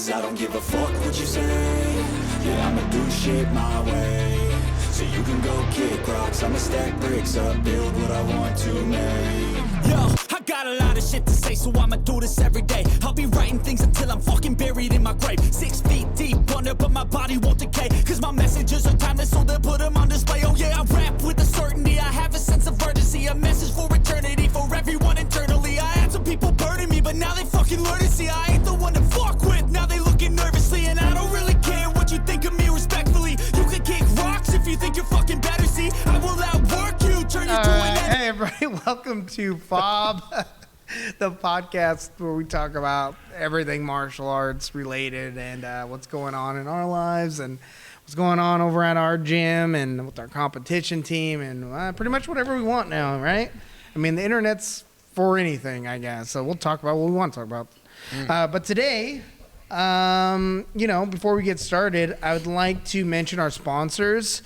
cause I don't give a fuck what you say. Yeah, I'ma do shit my way. So you can go kick rocks, I'ma stack bricks up, build what I want to make. Yo, I got a lot of shit to say, so I'ma do this every day. I'll be writing things until I'm fucking buried in my grave. 6 feet deep under, but my body won't decay. Cause my messages are timeless, so they'll put them on display. Oh yeah, I rap with a certainty, I have a sense of urgency. A message for eternity, for everyone internally. I had some people burning me, but now they fucking learn to see I ain't the one to fuck with, now they looking nervously. And I don't really care what you think of me respectfully. You can kick rocks if you think you're fucking better, see I will outwork you, turn you to an enemy. Hey everybody, welcome to F.A.W.B, the podcast where we talk about everything martial arts related and what's going on in our lives and what's going on over at our gym and with our competition team and pretty much whatever we want now, right? I mean, the internet's for anything, I guess, so we'll talk about what we want to talk about. But today, before we get started, I would like to mention our sponsors.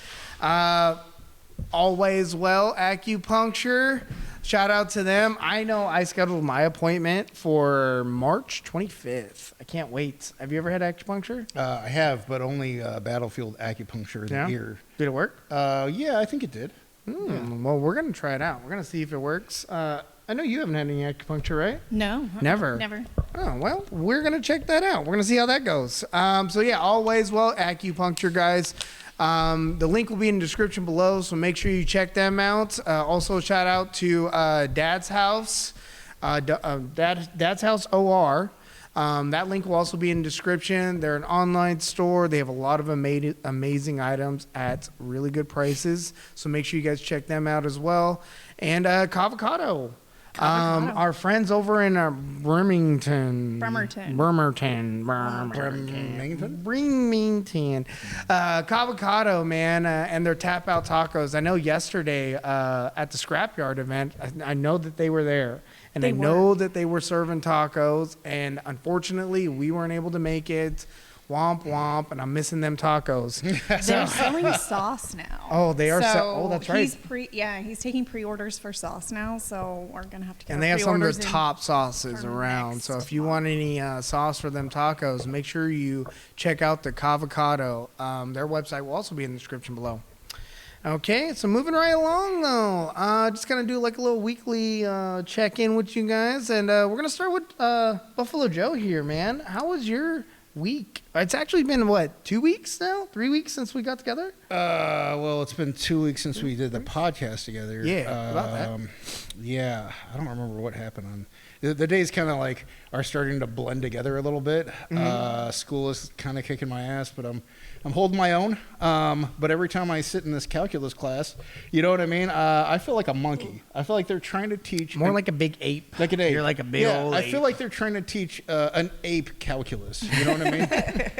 Always Well Acupuncture. Shout out to them. I know I scheduled my appointment for March 25th. I can't wait. Have you ever had acupuncture? I have, but only battlefield acupuncture in the ear. Did it work? Yeah, I think it did. Yeah. Well, we're going to try it out. We're going to see if it works. I know you haven't had any acupuncture, right? No. Never? Oh, well, we're going to check that out. We're going to see how that goes. Always Well Acupuncture, guys. The link will be in the description below, so make sure you check them out. Also, shout out to Dad's House, Dad's House OR. That link will also be in the description. They're an online store. They have a lot of amazing items at really good prices, so make sure you guys check them out as well. And Cavocado. Our friends over in Bremerton. Cavocado, man, and their tap out tacos. I know yesterday at the Scrapyard event, I know that they were there. And I know that they were serving tacos, and unfortunately, we weren't able to make it. Womp womp, and I'm missing them tacos. They're selling sauce now. Oh, they are. That's right. He's taking pre-orders for sauce now, so we're gonna have to get. And they have some of the top sauces around. So if you want any sauce for them tacos, make sure you check out the Cavocado. Their website will also be in the description below. Okay, so moving right along though, just gonna do like a little weekly check-in with you guys, and we're gonna start with Buffalo Joe here, man. How was your week? It's actually been 2 weeks now, 3 weeks since we got together. Well, it's been 2 weeks since we did the podcast together. Yeah, about that. Yeah, I don't remember what happened on the days. Kind of like are starting to blend together a little bit. School is kind of kicking my ass, but I'm holding my own. But every time I sit in this calculus class, you know what I mean? I feel like a monkey. I feel like they're trying to teach more like a big ape. Like an ape. You're like a big old ape. I feel like they're trying to teach an ape calculus. You know what I mean?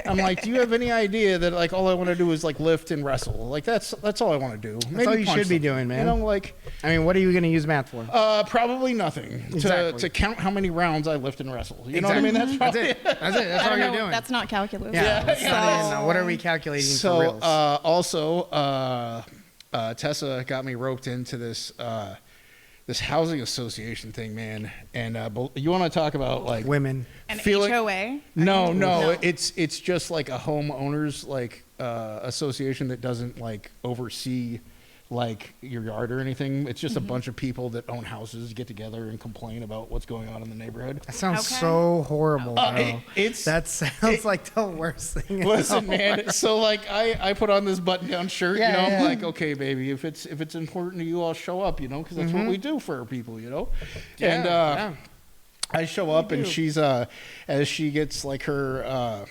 I'm like, do you have any idea that like all I want to do is like lift and wrestle? Like that's all I want to do. That's all you should be doing, man. You know, like, I mean, what are you going to use math for? Probably nothing. Exactly. To count how many rounds I lift and wrestle. You know what I mean? That's it. That's all you're doing. That's not calculus. Yeah. What are we calculating for reals? Also, Tessa got me roped into this housing association thing, man. And you want to talk about like women? An HOA? No. It's just like a homeowners like association that doesn't like oversee like your yard or anything. It's just a bunch of people that own houses get together and complain about what's going on in the neighborhood. That sounds so horrible, bro. That sounds like the worst thing. Listen, man. So like I put on this button-down shirt. I'm like, okay, baby, if it's important to you, I'll show up. Because that's what we do for our people. I show up and she's as she gets like her.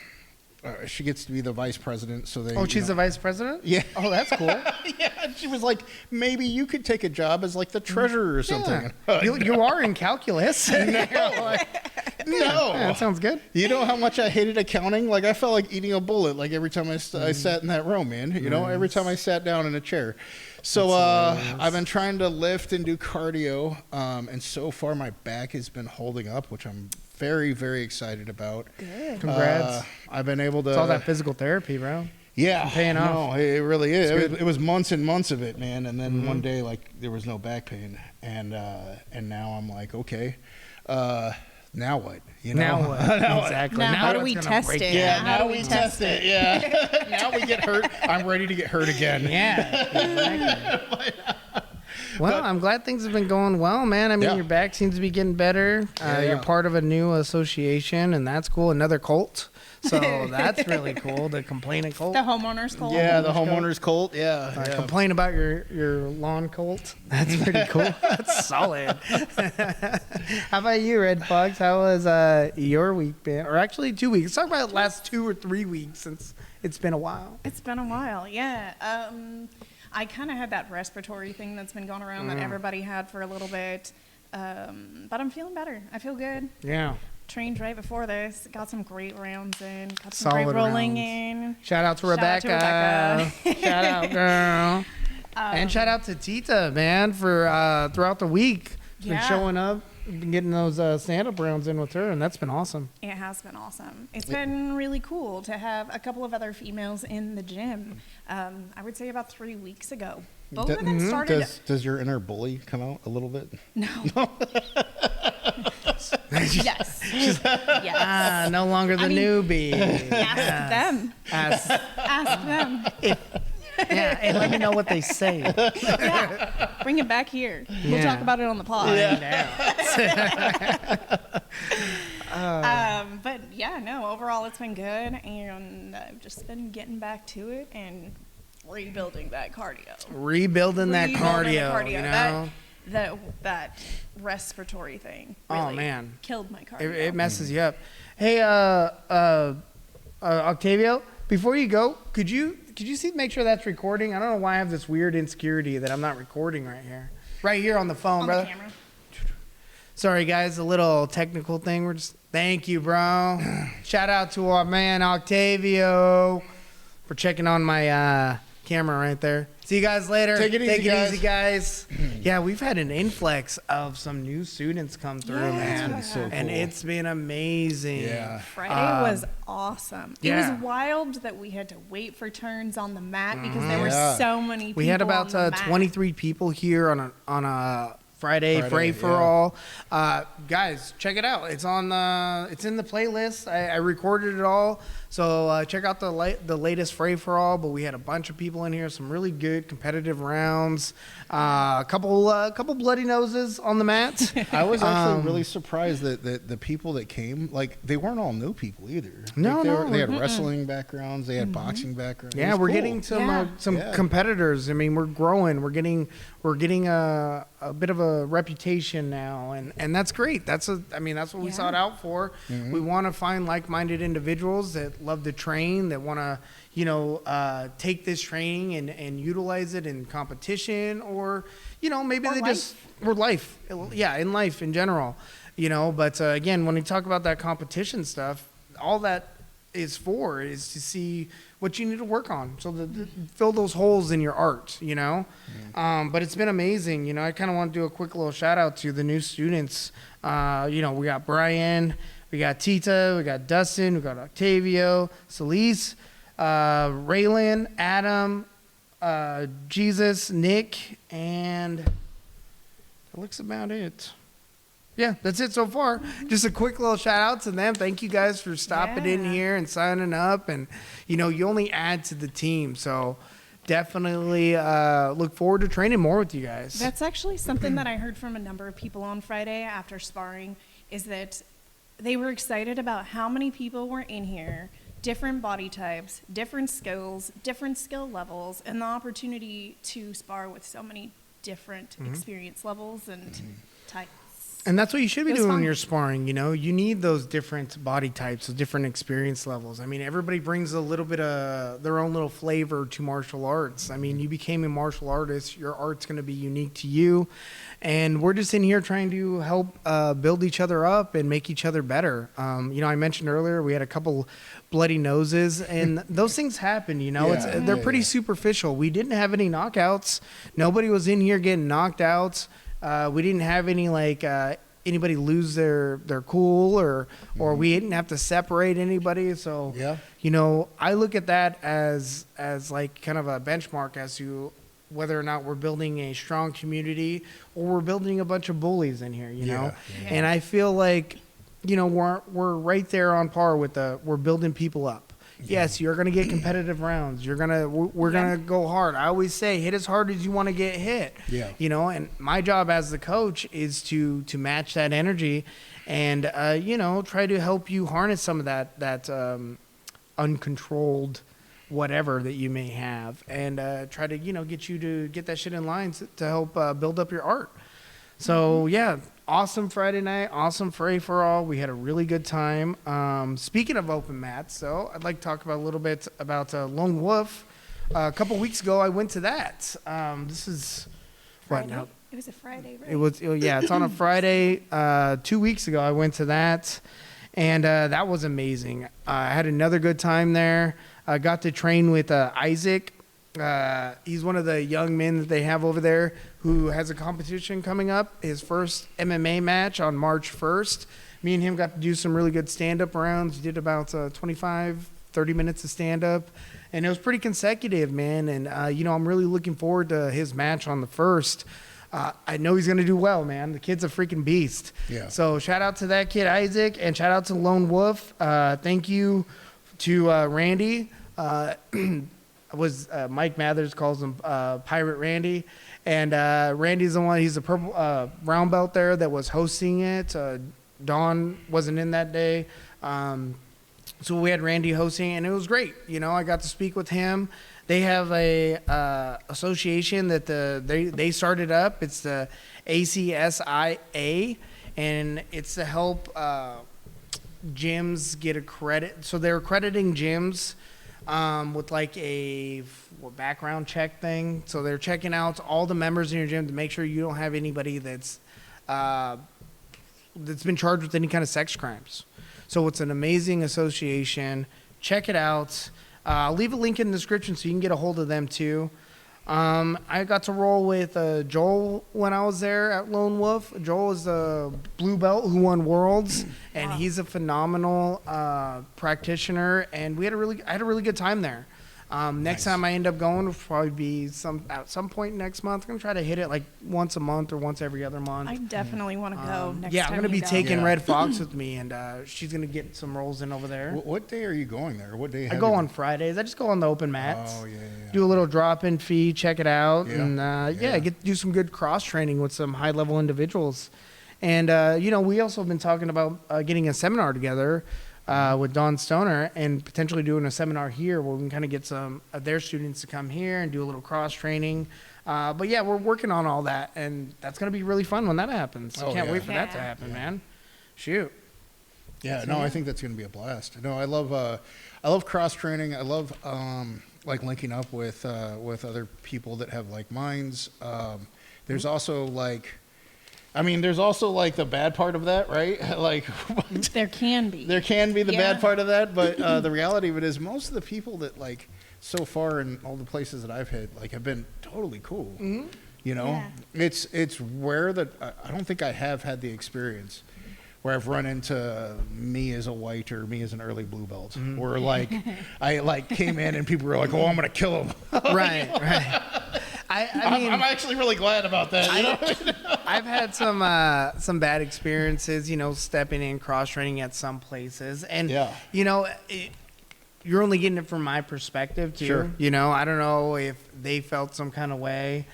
She gets to be the vice president, so they. Oh, she's the vice president? Yeah. Oh, that's cool. Yeah, she was like, maybe you could take a job as like the treasurer or something. Yeah. You are in calculus. No. That sounds good. You know how much I hated accounting? Like I felt like eating a bullet. Like every time I sat in that room, man. Every time I sat down in a chair. So I've been trying to lift and do cardio, and so far my back has been holding up, which I'm very, very excited about. Good. Congrats. I've been able to. It's all that physical therapy, bro. Yeah, it's paying off. No, it really is. It was months and months of it, man. And then one day, like there was no back pain, and now I'm like, okay. now what? You know? Now what? Exactly. Now how do it's we gonna test break it? down. Yeah, How now do we we test it. Yeah. Now we get hurt. I'm ready to get hurt again. Yeah, exactly. Well, I'm glad things have been going well, man. I mean, Yeah. your back seems to be getting better. Yeah, You're yeah. part of a new association, and that's cool. Another cult. So that's really cool. The complaining cult. The homeowners call. Yeah, the homeowners cult. Yeah. yeah. Complain about your lawn cult. That's pretty cool. That's solid. How about you, Red Fox? How was your week been? Or actually 2 weeks. Let's talk about the last 2 or 3 weeks since it's been a while. It's been a while, yeah. I kind of had that respiratory thing that's been going around that everybody had for a little bit. But I'm feeling better. I feel good. Yeah. Trained right before this. Got some great rounds in. Got some Solid great rolling rounds. in. Shout out to Shout out Rebecca. to Rebecca. Shout out, girl. And shout out to Tita, man, for throughout the week. Been Yeah. showing up, been getting those stand-up rounds in with her, and that's been awesome. It has been awesome. It's been really cool to have a couple of other females in the gym. I would say about 3 weeks ago. Both of them started. Does your inner bully come out a little bit? No. Yes. Yes. No longer the I mean, newbie. Ask them. Ask, Ask them. yeah, and let me know what they say. Yeah. Bring it back here. We'll Yeah. talk about it on the pod. Yeah. But yeah, no, overall it's been good, and I've just been getting back to it and rebuilding that cardio. Rebuilding that Rebuilding the cardio, you know? That respiratory thing Oh, really man. killed my cardio. It messes you up. Hey, Octavio, before you go, could you make sure that's recording? I don't know why I have this weird insecurity that I'm not recording right here. Right here on the phone, on brother. the camera. Sorry, guys, a little technical thing. Thank you, bro. Shout out to our man Octavio for checking on my camera right there. See you guys later. Take it easy, guys. Yeah, we've had an influx of some new students come through, Yeah. man. It's so And cool. it's been amazing. Yeah. Friday was awesome. yeah. It was wild that we had to wait for turns on the mat because there were Yeah. so many people. We had about on the mat. 23 people here on a Friday Fray for yeah. All. Guys, check it out. It's on it's in the playlist. I recorded it all. So check out the latest Fray for All. But we had a bunch of people in here, some really good competitive rounds. A couple bloody noses on the mat. I was actually really surprised that the people that came, like, they weren't all new people either. No, Like, they no. had wrestling backgrounds, they had boxing backgrounds. It Yeah, was we're cool. getting some Yeah. competitors. I mean, we're growing. We're getting a bit of a reputation now, and that's great. That's what we Yeah. sought out for. We want to find like-minded individuals that love to train, that want to take this training and utilize it in competition, or maybe Or they life. just or life. Yeah, in life in general. But again, when we talk about that competition stuff, all that is to see what you need to work on, so fill those holes in your art, but it's been amazing. I kind of want to do a quick little shout out to the new students. We got Brian, we got Tita, we got Dustin, we got Octavio, Celise, Raylan, Adam, Jesus, Nick, and that looks about it. Yeah, that's it so far. Just a quick little shout out to them. Thank you guys for stopping in Yeah. here and signing up. And, you only add to the team. So definitely look forward to training more with you guys. That's actually something that I heard from a number of people on Friday after sparring, is that they were excited about how many people were in here, different body types, different skills, different skill levels, and the opportunity to spar with so many different experience levels and types. And that's what you should be It was doing when fun. you're sparring. You need those different body types, those different experience levels. I mean, everybody brings a little bit of their own little flavor to martial arts. I mean, you became a martial artist. Your art's going to be unique to you. And we're just in here trying to help build each other up and make each other better. I mentioned earlier we had a couple bloody noses, and those things happen. They're pretty superficial. We didn't have any knockouts. Nobody was in here getting knocked out. We didn't have any anybody lose their cool, or we didn't have to separate anybody. So I look at that as like kind of a benchmark as to whether or not we're building a strong community or we're building a bunch of bullies in here. And I feel like we're right there on par with we're building people up. Yes, you're gonna get competitive rounds. We're gonna go hard. I always say, hit as hard as you want to get hit. Yeah. And my job as the coach is to match that energy, and try to help you harness some of that uncontrolled whatever that you may have, and try to get you to get that shit in line to help build up your art. So yeah, awesome Friday night, awesome Fray for all. We had a really good time. Speaking of open mats, so I'd like to talk about a little bit about Lone Wolf. A couple weeks ago, I went to that. This is Friday? what now? It was a Friday, right? It's on a Friday. 2 weeks ago, I went to that, and that was amazing. I had another good time there. I got to train with Isaac. He's one of the young men that they have over there who has a competition coming up. His first MMA match on March 1st. Me and him got to do some really good stand-up rounds. We did about 25, 30 minutes of stand-up. And it was pretty consecutive, man. And, I'm really looking forward to his match on the 1st. I know he's going to do well, man. The kid's a freaking beast. Yeah. So shout out to that kid, Isaac, and shout out to Lone Wolf. Thank you to Randy. Mike Mathers calls him Pirate Randy, and Randy's the one. He's a purple brown belt there that was hosting it. Don wasn't in that day, so we had Randy hosting, and it was great. I got to speak with him. They have a association that they started up. It's the ACSIA, and it's to help gyms get a credit. So they're accrediting gyms. With like a background check thing. So they're checking out all the members in your gym to make sure you don't have anybody that's been charged with any kind of sex crimes. So it's an amazing association. Check it out. I'll leave a link in the description so you can get a hold of them too. I got to roll with Joel when I was there at Lone Wolf. Joel is a blue belt who won Worlds, and he's a phenomenal practitioner. And I had a really good time there. Next time I end up going will probably be at some point next month. I'm gonna try to hit it like once a month or once every other month. I definitely want to go next time. Yeah, I'm gonna be go. taking Red Fox with me, and she's gonna get some rolls in over there. What day are you going there? What day? I go on Fridays. I just go on the open mats. Oh, yeah. Do a little drop-in fee, check it out, Yeah. and get to do some good cross-training with some high-level individuals. And, we also have been talking about getting a seminar together with Don Stoner and potentially doing a seminar here where we can kind of get some of their students to come here and do a little cross-training. But, yeah, we're working on all that, and that's going to be really fun when that happens. Oh, Can't yeah. wait for that to happen, man. Shoot. Yeah, no, I think that's going to be a blast. No, I love cross training. I love like linking up with other people that have like minds. There's also like the bad part of that, right? Like There can be. there can be the Yeah. bad part of that, but the reality of it is most of the people that like so far in all the places that I've hit like have been totally cool. Mm-hmm. Yeah. It's rare that I don't think I have had the experience where I've run into me as a white or me as an early blue belt, where like I like came in and people were like, "Oh, I'm gonna kill him." Right. I mean, I'm actually really glad about that. You know? I've had some bad experiences, stepping in cross training at some places, and Yeah. you're only getting it from my perspective too. Sure. I don't know if they felt some kind of way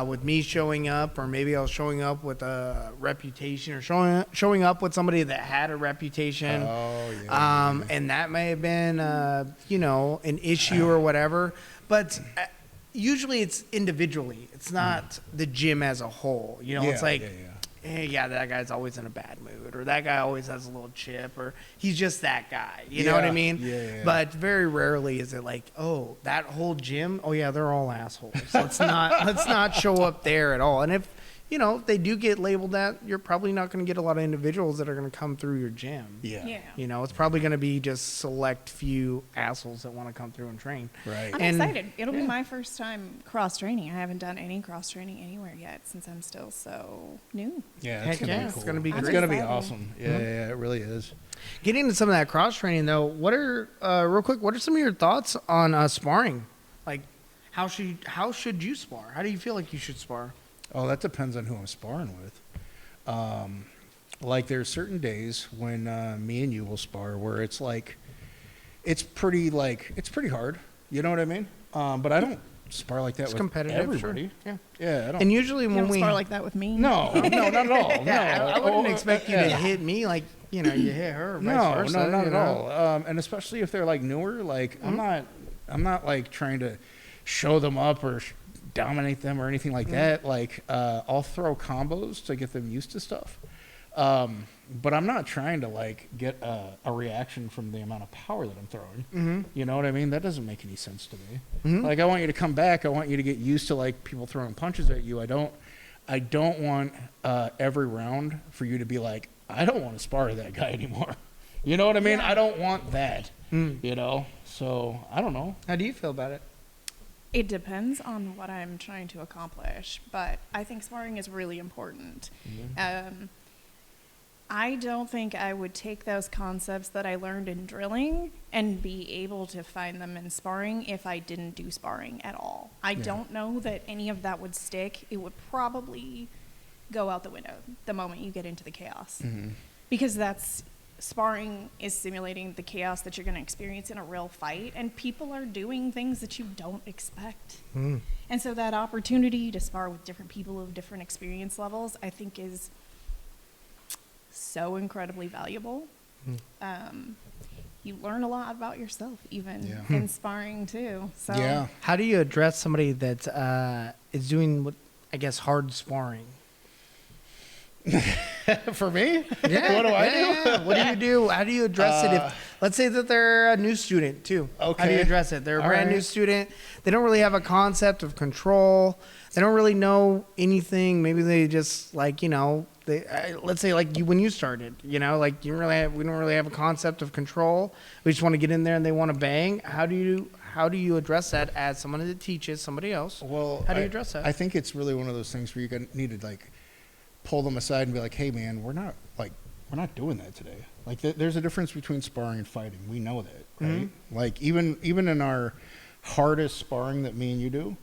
with me showing up, or maybe I was showing up with a reputation, or showing up with somebody that had a reputation. Oh, yeah. And that may have been an issue or whatever, but. Usually it's individually. It's not the gym as a whole. It's like, hey, that guy's always in a bad mood, or that guy always has a little chip, or he's just that guy. You know what I mean? Yeah. But very rarely is it like, oh, that whole gym, oh yeah, they're all assholes. Let's not show up there at all. And if they do get labeled that, you're probably not going to get a lot of individuals that are going to come through your gym. Yeah. It's probably going to be just select few assholes that want to come through and train. Right. I'm excited. It'll be my first time cross training. I haven't done any cross training anywhere yet since I'm still so new. Yeah, Heck it's gonna yeah, be it's cool. gonna be It's great. gonna be Excited. awesome. Yeah, it really is. Getting into some of that cross training though, what are real quick? What are some of your thoughts on sparring? Like, how should you spar? How do you feel like you should spar? Oh, that depends on who I'm sparring with. like there's certain days when me and you will spar where it's like, it's pretty hard. You know what I mean? But I don't spar like that It's with competitive, everybody. sure. Yeah, I don't. And usually You when don't we spar like that with me. no, not at all. yeah, No, I wouldn't expect you to yeah. hit me like you hit her. Or vice No, versa, no, not you at know? all. And especially if they're like newer, like I'm not like trying to show them up or dominate them or anything like that. Like I'll throw combos to get them used to stuff. But I'm not trying to like get a reaction from the amount of power that I'm throwing. You know what I mean? That doesn't make any sense to me. Like I want you to come back. I want you to get used to like people throwing punches at you. I don't want every round for you to be like, I don't want to spar that guy anymore. You know what I mean? Yeah. I don't want that. You know? So I don't know. How do you feel about it? It depends on what I'm trying to accomplish, but I think sparring is really important. I don't think I would take those concepts that I learned in drilling and be able to find them in sparring if I didn't do sparring at all. I don't know that any of that would stick. It would probably go out the window the moment you get into the chaos. Because sparring is simulating the chaos that you're going to experience in a real fight, and people are doing things that you don't expect. And so that opportunity to spar with different people of different experience levels, I think is so incredibly valuable. You learn a lot about yourself even in sparring too. So Yeah. How do you address somebody that is doing what I guess hard sparring? For me? Yeah. What do I do? What do you do? How do you address it if, let's say that they're a new student too? How do you Okay. address it? They're a All brand new right. student. They don't really have a concept of control. They don't really know anything. Maybe they just like, let's say like you, when you started, like we don't really have a concept of control. We just want to get in there and they want to bang. How do you address that as someone that teaches somebody else? Well, how do you address that? I think it's really one of those things where you need to like pull them aside and be like, hey man, we're not doing that today. Like there's a difference between sparring and fighting. We know that, right? Like even in our hardest sparring that me and you do,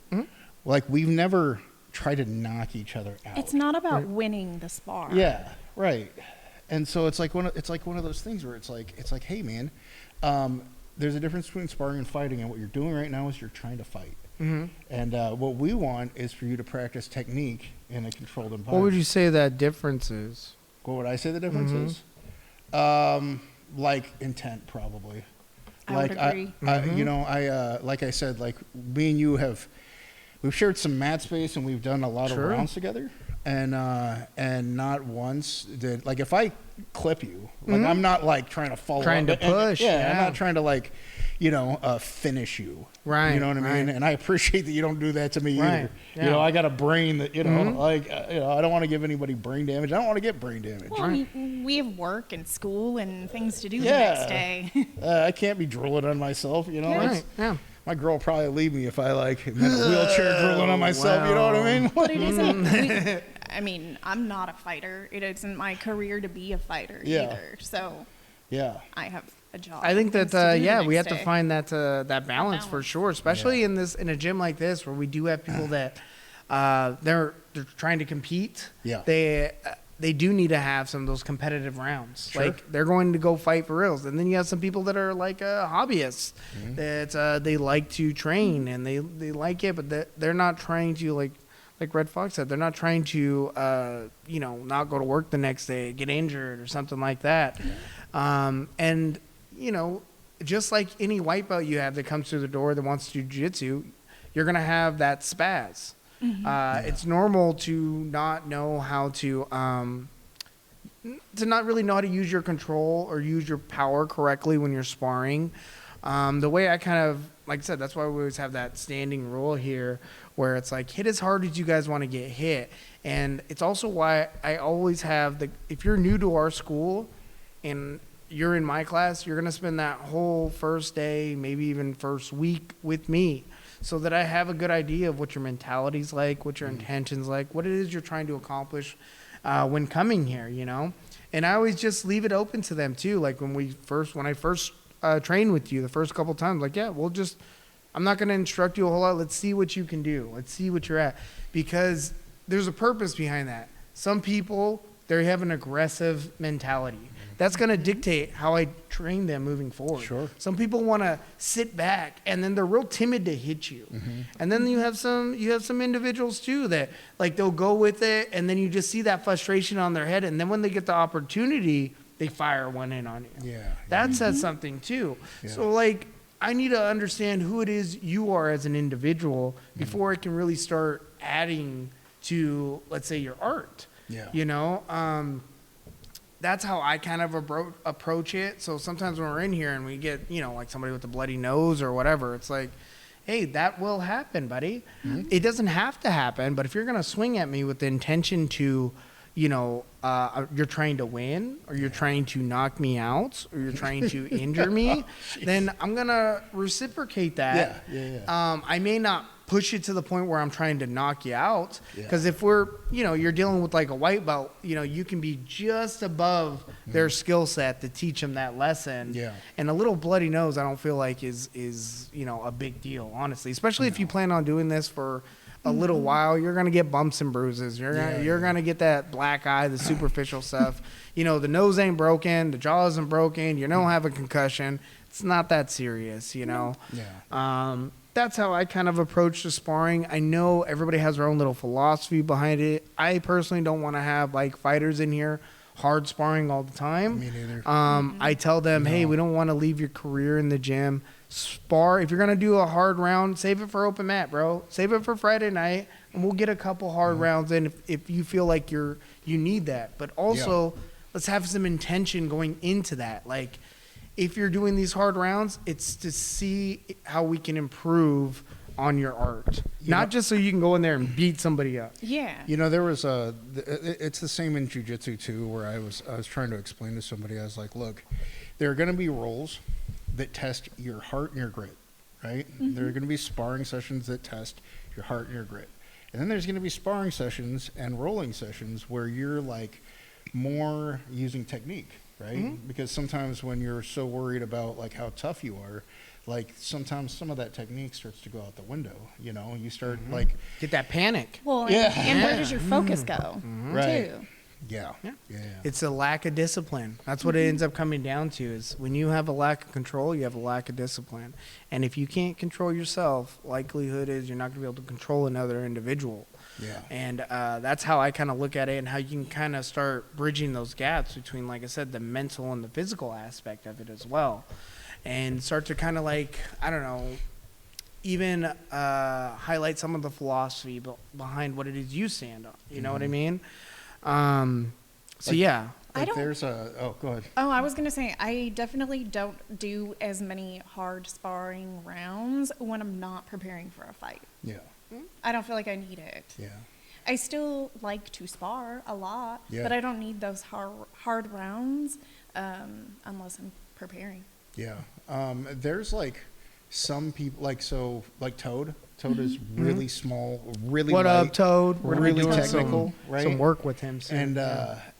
like we've never tried to knock each other out. it's not about winning the spar. Yeah, right. And so it's like one of those things where it's like, hey man, there's a difference between sparring and fighting, and what you're doing right now is you're trying to fight. And what we want is for you to practice technique in a controlled environment. What would you say that difference is? What would I say the difference is? Like intent, probably. I would agree. Like I said, like me and you we've shared some mat space and we've done a lot of Sure. rounds together, and not once did, like if I clip you, like I'm not like trying to follow Trying up to push, I'm yeah. not trying to like finish you. Right, You know what I mean? right. And I appreciate that you don't do that to me Right, either. yeah. I got a brain that, I don't want to give anybody brain damage. I don't want to get brain damage. Well, we have work and school and things to do the Yeah. next day. I can't be drooling on myself, Right. Yeah. My girl will probably leave me if I am in a wheelchair drooling on myself. You know what I mean? But it isn't. I'm not a fighter. It isn't my career to be a fighter Yeah. either. So Yeah. I have a job. I think and that things to do the we have next to day. find that balance for balance. sure, especially in a gym like this where we do have people that they're trying to compete. Yeah. They do need to have some of those competitive rounds. Sure. Like they're going to go fight for reals, and then you have some people that are like hobbyists that they like to train and they like it, but they're not trying to like Red Fox said, they're not trying to not go to work the next day, get injured or something like that. And just like any white belt you have that comes through the door that wants to do jiu-jitsu, you're going to have that spaz. It's normal to not know how to not really know how to use your control or use your power correctly when you're sparring. The way I kind of, like I said, that's why we always have that standing rule here where it's like, hit as hard as you guys want to get hit. And it's also why I always have if you're new to our school and you're in my class, you're going to spend that whole first day, maybe even first week with me, so that I have a good idea of what your mentality's like, what your intention's like, what it is you're trying to accomplish when coming here, And I always just leave it open to them too. Like when I first trained with you the first couple times, like, yeah, I'm not going to instruct you a whole lot. Let's see what you can do. Let's see what you're at. Because there's a purpose behind that. Some people They have an aggressive mentality. That's going to dictate how I train them moving forward. Sure. Some people want to sit back, and then they're real timid to hit you. And then you have some individuals too that like they'll go with it, and then you just see that frustration on their head, and then when they get the opportunity, they fire one in on you. Yeah. That says something too. Yeah. So like I need to understand who it is you are as an individual before I can really start adding to, let's say, your art. Yeah. You know, that's how I kind of approach it. So sometimes when we're in here and we get, you know, like somebody with a bloody nose or whatever, it's like, hey, that will happen, buddy. It doesn't have to happen, but if you're going to swing at me with the intention to, you know, you're trying to win, or you're trying to knock me out, or you're trying to injure me, then I'm going to reciprocate that. Yeah. I may not push it to the point where I'm trying to knock you out, because if we're, you know, you're dealing with like a white belt, you know, you can be just above their skill set to teach them that lesson. Yeah. And a little bloody nose, I don't feel like is you know, a big deal, honestly, especially if you plan on doing this for a little while. You're gonna get bumps and bruises. You're gonna get that black eye, the superficial stuff. You know, the nose ain't broken, the jaw isn't broken. You don't have a concussion. It's not that serious, you know. That's how I kind of approach the sparring. I know everybody has their own little philosophy behind it. I personally don't want to have like fighters in here hard sparring all the time. Me neither. I tell them, hey, we don't want to leave your career in the gym. Spar. If you're going to do a hard round, save it for open mat, bro. Save it for Friday night, and we'll get a couple hard rounds in if you feel like you need that. But also, let's have some intention going into that. Like, if you're doing these hard rounds, it's to see how we can improve on your art. Not just so you can go in there and beat somebody up. Yeah. You know, there was it's the same in jiu-jitsu too, where I was trying to explain to somebody, I was like, look, there are going to be roles that test your heart and your grit, right? There are going to be sparring sessions that test your heart and your grit. And then there's going to be sparring sessions and rolling sessions where you're like more using technique, right? Because sometimes when you're so worried about like how tough you are, like sometimes some of that technique starts to go out the window, you know, you start like Get that panic. Well, and where does your focus go, Right. too? Yeah. It's a lack of discipline. That's what it ends up coming down to, is when you have a lack of control, you have a lack of discipline. And if you can't control yourself, likelihood is you're not going to be able to control another individual. Yeah. And that's how I kind of look at it, and how you can kind of start bridging those gaps between, like I said, the mental and the physical aspect of it as well. And start to kind of like, I don't know, even highlight some of the philosophy behind what it is you stand on. You know what I mean? So Like- yeah. I don't- There's go ahead. Oh, I was going to say, I definitely don't do as many hard sparring rounds when I'm not preparing for a fight. Yeah. I don't feel like I need it. Yeah. I still like to spar a lot, Yeah. but I don't need those hard rounds unless I'm preparing. Yeah. There's like some people like Toad. Toad is really small, really What light, up, Toad? We're gonna be really doing technical, right? Some work with him soon.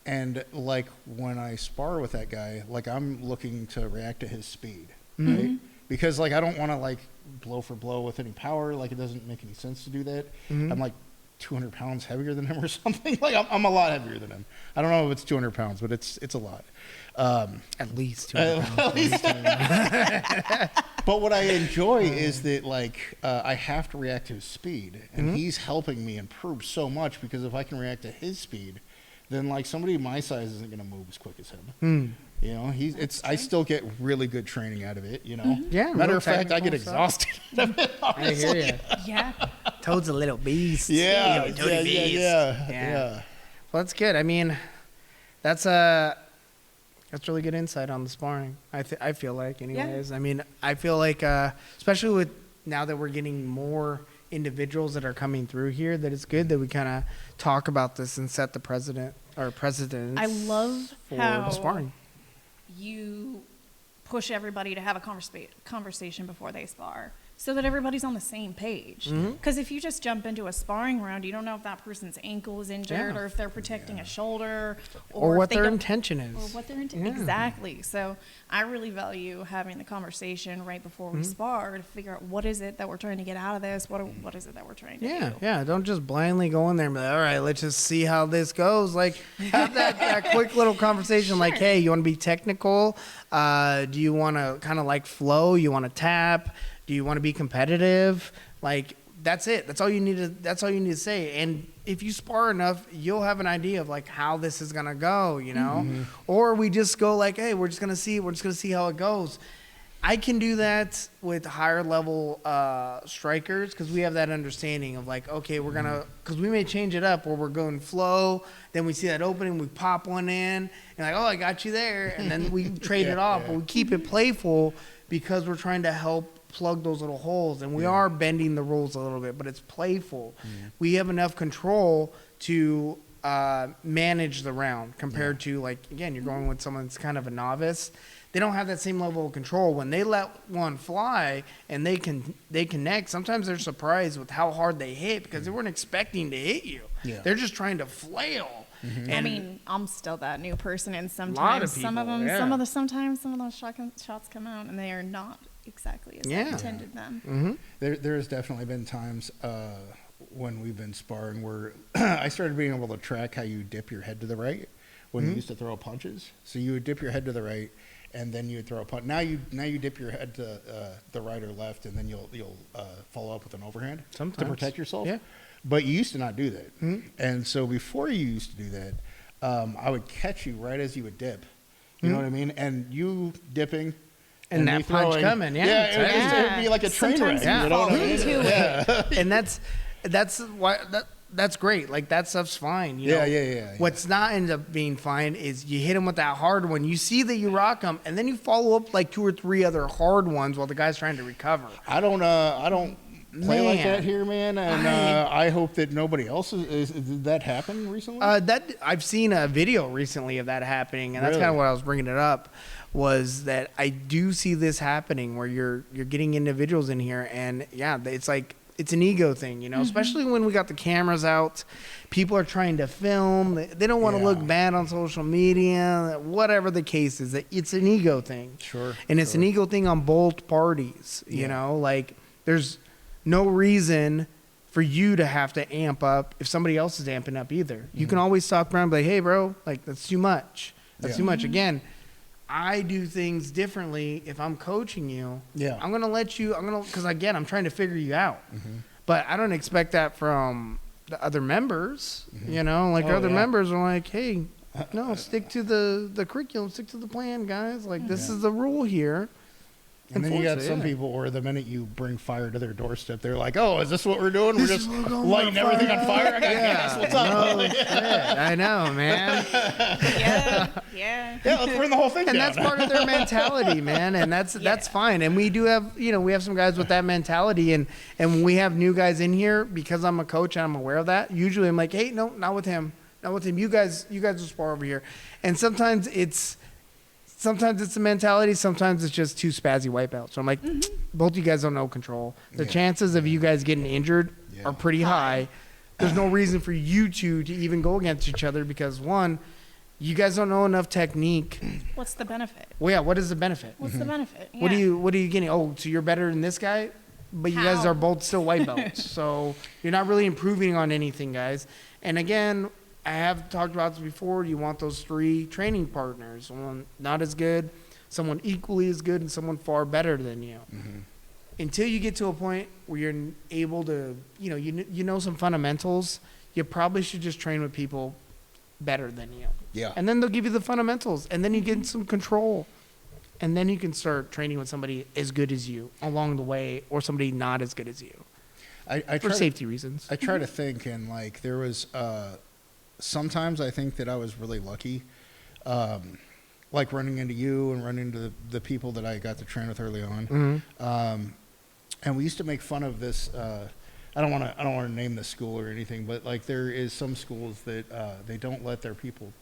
And like when I spar with that guy, like I'm looking to react to his speed, right? Because like I don't want to like blow for blow with any power. Like it doesn't make any sense to do that. I'm like 200 pounds heavier than him or something. Like I'm a lot heavier than him. I don't know if it's 200 pounds, but it's a lot. At least 200 pounds. But what I enjoy is that like I have to react to his speed, and he's helping me improve so much, because if I can react to his speed, then like somebody my size isn't going to move as quick as him. You know, I still get really good training out of it. You know, Yeah, Matter real of fact, I get technical stuff. exhausted. Of it, I hear you. Yeah. Toad's a little beast. yeah, Toady yeah, beast. yeah. Well, that's good. I mean, that's really good insight on the sparring. I feel like, anyways. I mean, I feel like, especially with now that we're getting more individuals that are coming through here, that it's good that we kind of talk about this and set the precedents I love for how sparring. you push everybody to have a conversation before they spar. so that everybody's on the same page. Because if you just jump into a sparring round, you don't know if that person's ankle is injured or if they're protecting a shoulder Or if what they their don't- intention is. Or what their exactly. So I really value having the conversation right before we spar to figure out what is it that we're trying to get out of this. What is it that we're trying to do? Yeah. Don't just blindly go in there and be like, all right, let's just see how this goes. Like, have that quick little conversation. Like, hey, you want to be technical? Do you want to kind of like flow? You want to tap? Do you want to be competitive? Like, that's it. That's all you need to say. And if you spar enough, you'll have an idea of like how this is gonna go, you know? Or we just go like, hey, we're just gonna see how it goes. I can do that with higher level strikers because we have that understanding of like, okay, we're gonna, because we may change it up where we're going flow, then we see that opening, we pop one in, and like, oh, I got you there, and then we trade it off, but we keep it playful because we're trying to help plug those little holes, and we are bending the rules a little bit, but it's playful. We have enough control to manage the round compared to like, again, you're going with someone that's kind of a novice. They don't have that same level of control. When they let one fly and they connect, sometimes they're surprised with how hard they hit because they weren't expecting to hit you. They're just trying to flail. I mean, I'm still that new person, and sometimes Lot of some of people, them, yeah. sometimes some of those shots come out, and they are not exactly as I intended them. There's definitely been times when we've been sparring where I started being able to track how you dip your head to the right when you used to throw punches. So you would dip your head to the right, and then you would throw a punch. Now you dip your head to the right or left, and then you'll follow up with an overhand to protect yourself. Yeah. But you used to not do that. And so before you used to do that, I would catch you right as you would dip. You know what I mean? And you dipping. And that me punch throwing. coming, yeah. Yeah, it would be like a train wreck. Sometimes You know what I mean? into it. And that's why that's great. Like that stuff's fine. You know? Yeah. What's not end up being fine is you hit him with that hard one. You see that you rock him, and then you follow up like 2 or 3 other hard ones while the guy's trying to recover. I don't play like Man. that here, man. And I hope that nobody else did that happen recently? That I've seen a video recently of that happening, and that's Really? kind of what I was bringing it up. Was that I do see this happening where you're getting individuals in here, and yeah, it's like it's an ego thing, you know. Especially when we got the cameras out, people are trying to film. They don't want to look bad on social media, whatever the case is. It's an ego thing. Sure. And it's an ego thing on both parties. You know, like there's no reason for you to have to amp up if somebody else is amping up either. You can always talk around and be like, hey, bro, like that's too much. That's too much. Again, I do things differently if I'm coaching you. Yeah. I'm going to let you, because again, I'm trying to figure you out. But I don't expect that from the other members, you know, like other members are like, hey, no, stick to the curriculum, stick to the plan, guys. Like this is the rule here. And then you got some people where the minute you bring fire to their doorstep, they're like, "Oh, is this what we're doing? We're just lighting everything on fire." I got gas. What's up? No shit. I know, man. Yeah. Let's burn the whole thing And down. that's part of their mentality, man. And that's fine. And we do have, we have some guys with that mentality. And when we have new guys in here, because I'm a coach and I'm aware of that, usually I'm like, hey, no, not with him. Not with him. You guys will spar over here. And sometimes it's a mentality. Sometimes it's just 2 spazzy wipeouts. So I'm like, both you guys don't know control. The chances of you guys getting injured are pretty high. There's no reason for you two to even go against each other because one, you guys don't know enough technique. What's the benefit? Well, yeah, what is the benefit? What's the benefit? What are Yeah. you getting? Oh, so you're better than this guy? But you guys How? are both still white belts. So you're not really improving on anything, guys. And again, I have talked about this before. You want those 3 training partners. Someone not as good, someone equally as good, and someone far better than you. Until you get to a point where you're able to, you know some fundamentals, you probably should just train with people better than you. Yeah. And then they'll give you the fundamentals, and then you get some control. And then you can start training with somebody as good as you along the way, or somebody not as good as you, I for safety reasons. I try to think, and like there was sometimes I think that I was really lucky, like running into you and running into the people that I got to train with early on. And we used to make fun of this. I don't want to name the school or anything, but like there is some schools that they don't let their people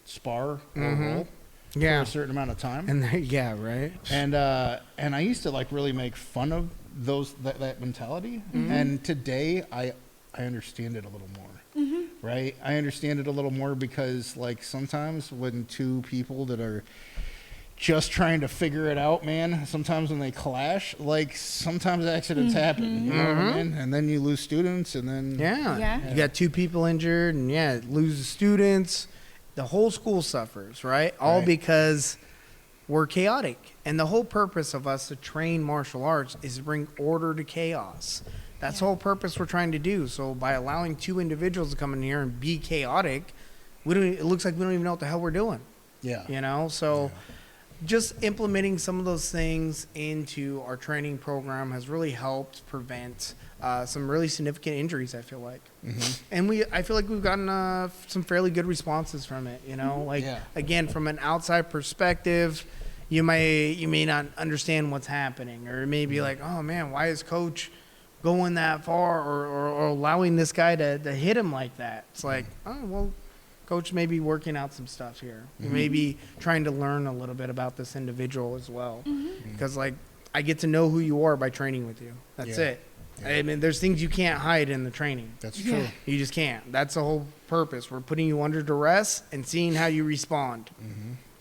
spar or roll for a certain amount of time. And yeah, right. And I used to like really make fun of that mentality. And today I understand it a little more. Right? I understand it a little more because like sometimes when two people that are just trying to figure it out, man, sometimes when they clash, like sometimes accidents happen, you know what I mean? And then you lose students and then You got 2 people injured and lose the students. The whole school suffers, right? All because we're chaotic. And the whole purpose of us to train martial arts is to bring order to chaos. That's the whole purpose we're trying to do. So by allowing 2 individuals to come in here and be chaotic, it looks like we don't even know what the hell we're doing. Yeah. You know? So just implementing some of those things into our training program has really helped prevent some really significant injuries, I feel like. And I feel like we've gotten some fairly good responses from it, you know? Like, again, from an outside perspective, you may not understand what's happening, or it may be like, oh man, why is coach going that far or allowing this guy to hit him like that? It's like, oh, well, coach may be working out some stuff here. You may be trying to learn a little bit about this individual as well. Because, like, I get to know who you are by training with you. That's it. I mean, there's things you can't hide in the training. That's true. You just can't. That's the whole purpose. We're putting you under duress and seeing how you respond.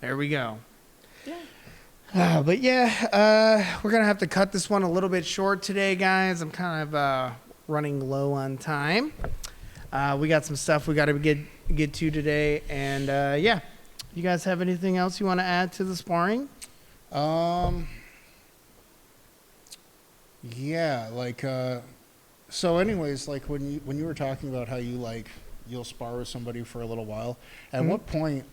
There we go. But we're going to have to cut this one a little bit short today, guys. I'm kind of running low on time. We got some stuff we got to get to today. And, you guys have anything else you want to add to the sparring? So anyways, like when you were talking about how you'll spar with somebody for a little while, at what point,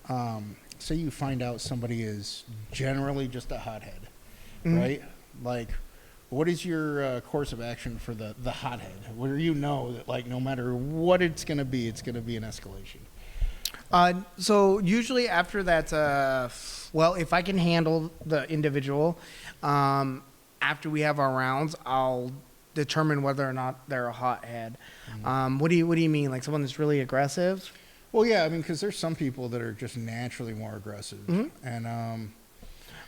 say you find out somebody is generally just a hothead, right? Like, what is your course of action for the hothead, where you know that like no matter what it's going to be an escalation? So usually after that, if I can handle the individual, after we have our rounds, I'll determine whether or not they're a hothead. What do you mean? Like someone that's really aggressive? Well, yeah, I mean, because there's some people that are just naturally more aggressive, and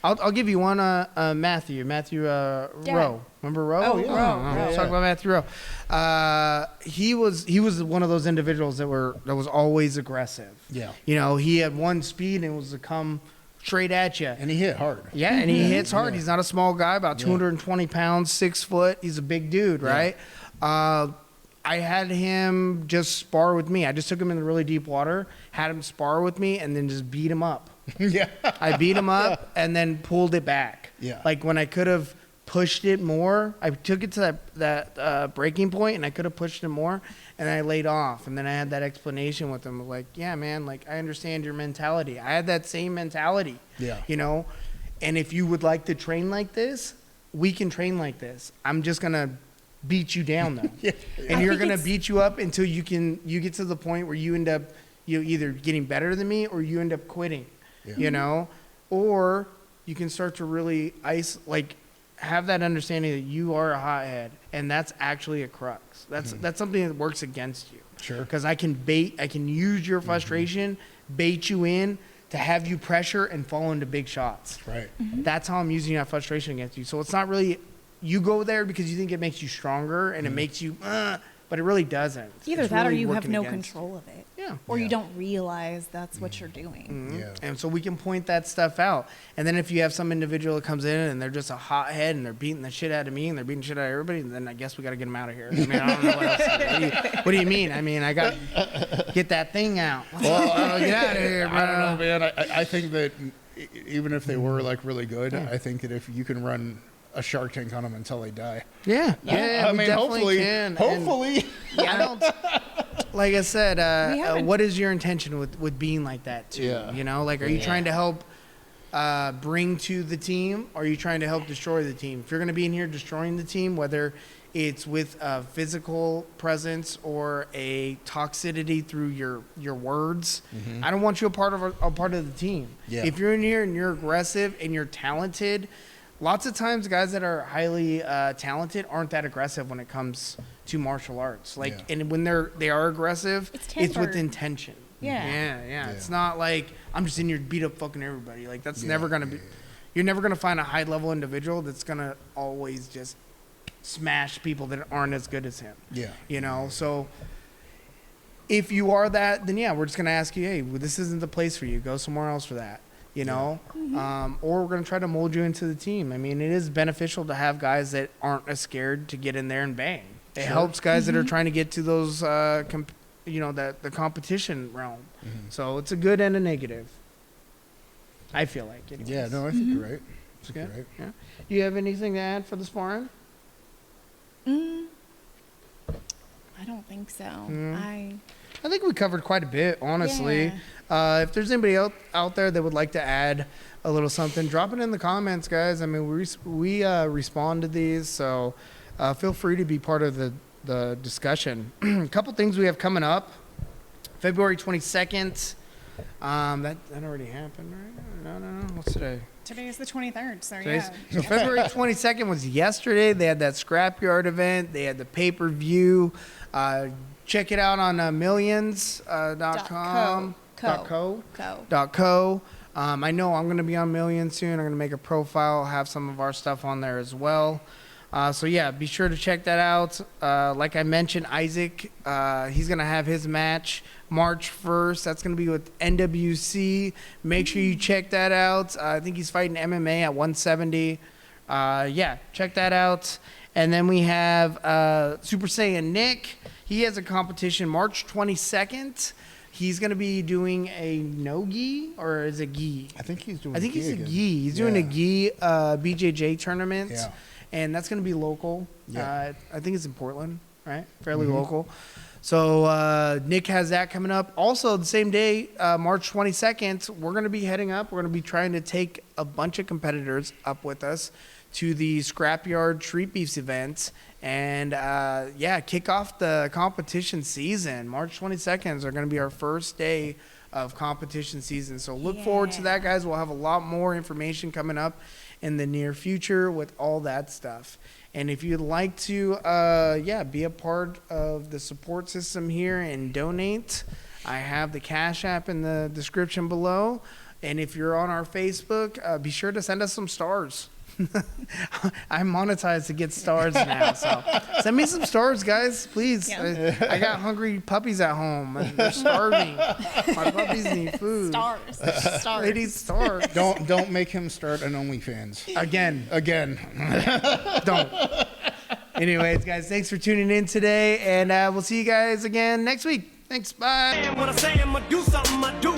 I'll give you one. Matthew Rowe. Remember Rowe? Oh, yeah. Let's talk about Matthew Rowe. He was one of those individuals that was always aggressive. Yeah. You know, he had one speed and it was to come straight at you. And he hit hard. Yeah, and he hits hard. He's not a small guy, about 220 pounds, 6 foot. He's a big dude, right? I had him just spar with me. I just took him in the really deep water, had him spar with me, and then just beat him up. I beat him up and then pulled it back. Like when I could have pushed it more, I took it to that breaking point, and I could have pushed it more, and I laid off. And then I had that explanation with him, like, yeah, man, like I understand your mentality. I had that same mentality. You know, and if you would like to train like this, we can train like this. I'm just gonna beat you down though. And you're gonna beat you up until you get to the point where you end up either getting better than me or you end up quitting. You know, or you can start to really have that understanding that you are a hothead, and that's actually a crux. That's something that works against you. Sure. Because I can use your frustration, bait you in to have you pressure and fall into big shots. Right. That's how I'm using that frustration against you. So it's not really you go there because you think it makes you stronger and it makes you, but it really doesn't. Either It's that or really you have working no against control of it. Yeah. Or you don't realize that's what you're doing. And so we can point that stuff out. And then if you have some individual that comes in and they're just a hothead and they're beating the shit out of me and they're beating the shit out of everybody, then I guess we got to get them out of here. I mean, I don't know what else. What do you mean? I mean, I got to get that thing out. Well, get out of here, bro. I don't know, man. I think that even if they were like really good, I think that if you can run a Shark Tank on them until they die. Yeah. I mean, hopefully. I don't. Like I said, what is your intention with being like that too? You know, like, are you trying to help bring to the team? Or are you trying to help destroy the team? If you're going to be in here destroying the team, whether it's with a physical presence or a toxicity through your words, I don't want you a part of the team. If you're in here and you're aggressive and you're talented, lots of times guys that are highly talented aren't that aggressive when it comes to martial arts. And when they are aggressive, it's with intention. Yeah. It's not like I'm just in here to beat up fucking everybody. Like that's never gonna be. You're never gonna find a high level individual that's gonna always just smash people that aren't as good as him. Yeah. You know, so if you are that, then yeah, we're just gonna ask you, hey, this isn't the place for you. Go somewhere else for that. You know, or we're gonna try to mold you into the team. I mean, it is beneficial to have guys that aren't as scared to get in there and bang. It helps guys that are trying to get to those, the competition realm. So it's a good and a negative. I feel like. Anyways. Yeah, no, I think you're right. I think Yeah. you're right. Yeah. Do you have anything to add for the sparring? I don't think so. I think we covered quite a bit, honestly. If there's anybody out there that would like to add a little something, drop it in the comments, guys. I mean, we respond to these, so feel free to be part of the discussion. A couple things we have coming up. February 22nd. That already happened, right? No. What's today? Today is the 23rd, so Today's- yeah. So February 22nd was yesterday. They had that Scrapyard event. They had the pay-per-view. Check it out on millions.com. .co. I know I'm going to be on Millions soon. I'm going to make a profile, have some of our stuff on there as well. So yeah, be sure to check that out. Like I mentioned, Isaac, he's going to have his match March 1st. That's going to be with NWC. Make sure you check that out. I think he's fighting MMA at 170. Yeah, check that out. And then we have Super Saiyan Nick. He has a competition March 22nd. He's going to be doing a no-gi, or is it gi? I think he's doing. I think he's a again. gi. He's doing a gi BJJ tournament. Yeah. And that's going to be local. Yeah. I think it's in Portland, right? Fairly local. So Nick has that coming up. Also, the same day, March 22nd, we're going to be heading up. We're going to be trying to take a bunch of competitors up with us to the Scrapyard Streetbeefs event. And, kick off the competition season. March 22nd are going to be our first day of competition season. So look forward to that, guys. We'll have a lot more information coming up in the near future with all that stuff. And if you'd like to, be a part of the support system here and donate, I have the Cash App in the description below. And if you're on our Facebook, be sure to send us some stars. I'm monetized to get stars now, so send me some stars, guys, please. Yeah. I got hungry puppies at home, and they're starving. My puppies need food. Stars. They need stars. Don't make him start an OnlyFans Again. Don't. Anyways, guys, thanks for tuning in today, and we'll see you guys again next week. Thanks. Bye. When I say I'ma do something, I do